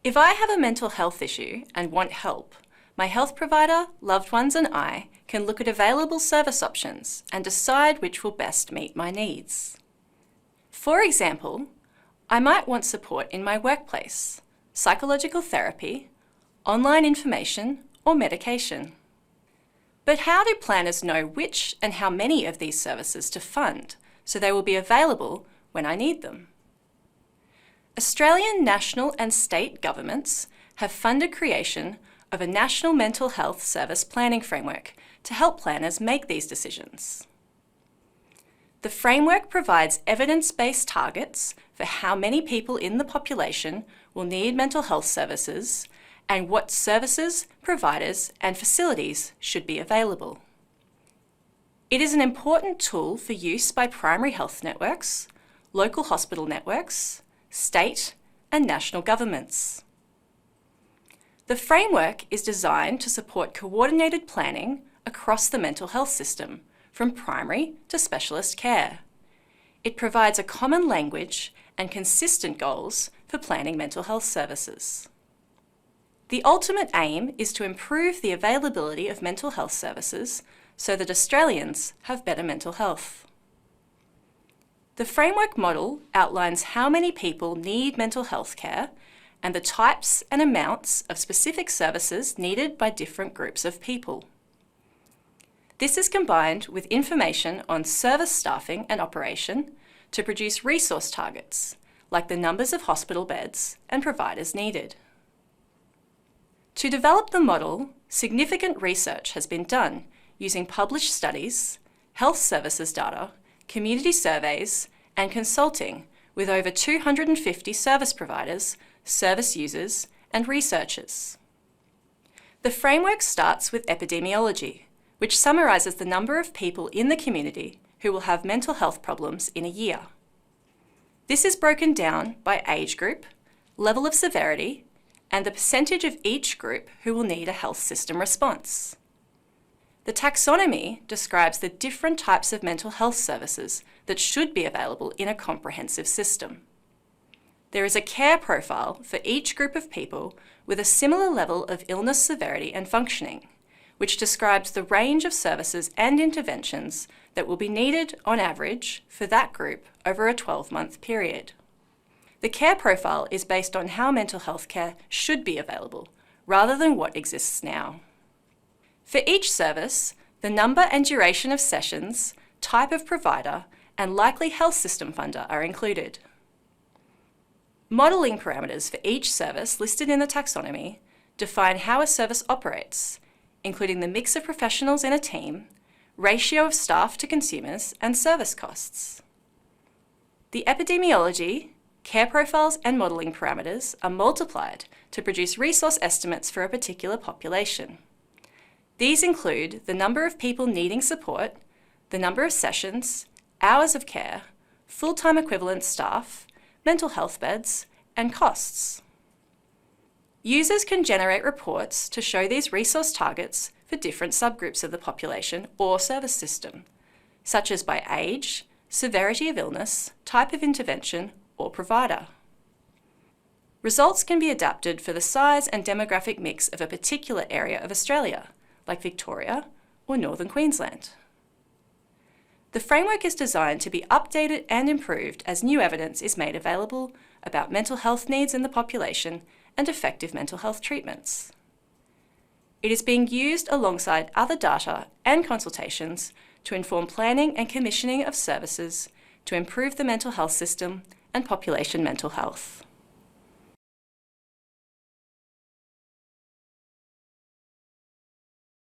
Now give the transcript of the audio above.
If I have a mental health issue and want help, my health provider, loved ones and I can look at available service options and decide which will best meet my needs. For example, I might want support in my workplace, psychological therapy, online information, or medication. But how do planners know which and how many of these services to fund so they will be available when I need them? Australian national and state governments have funded creation of a national mental health service planning framework to help planners make these decisions. The framework provides evidence-based targets for how many people in the population will need mental health services and what services, providers and facilities should be available. It is an important tool for use by primary health networks, local hospital networks, state and national governments. The framework is designed to support coordinated planning across the mental health system, from primary to specialist care. It provides a common language and consistent goals for planning mental health services. The ultimate aim is to improve the availability of mental health services so that Australians have better mental health. The framework model outlines how many people need mental health care and the types and amounts of specific services needed by different groups of people. This is combined with information on service staffing and operation to produce resource targets, like the numbers of hospital beds and providers needed. To develop the model, significant research has been done using published studies, health services data, community surveys, and consulting with over 250 service providers, service users, and researchers. The framework starts with epidemiology, which summarises the number of people in the community who will have mental health problems in a year. This is broken down by age group, level of severity, and the percentage of each group who will need a health system response. The taxonomy describes the different types of mental health services that should be available in a comprehensive system. There is a care profile for each group of people with a similar level of illness severity and functioning, which describes the range of services and interventions that will be needed on average for that group over a 12-month period. The care profile is based on how mental health care should be available, rather than what exists now. For each service, the number and duration of sessions, type of provider, and likely health system funder are included. Modelling parameters for each service listed in the taxonomy define how a service operates, including the mix of professionals in a team, ratio of staff to consumers, and service costs. The epidemiology, care profiles, and modelling parameters are multiplied to produce resource estimates for a particular population. These include the number of people needing support, the number of sessions, hours of care, full-time equivalent staff, mental health beds, and costs. Users can generate reports to show these resource targets for different subgroups of the population or service system, such as by age, severity of illness, type of intervention, or provider. Results can be adapted for the size and demographic mix of a particular area of Australia, like Victoria or Northern Queensland. The framework is designed to be updated and improved as new evidence is made available about mental health needs in the population and effective mental health treatments. It is being used alongside other data and consultations to inform planning and commissioning of services to improve the mental health system and population mental health.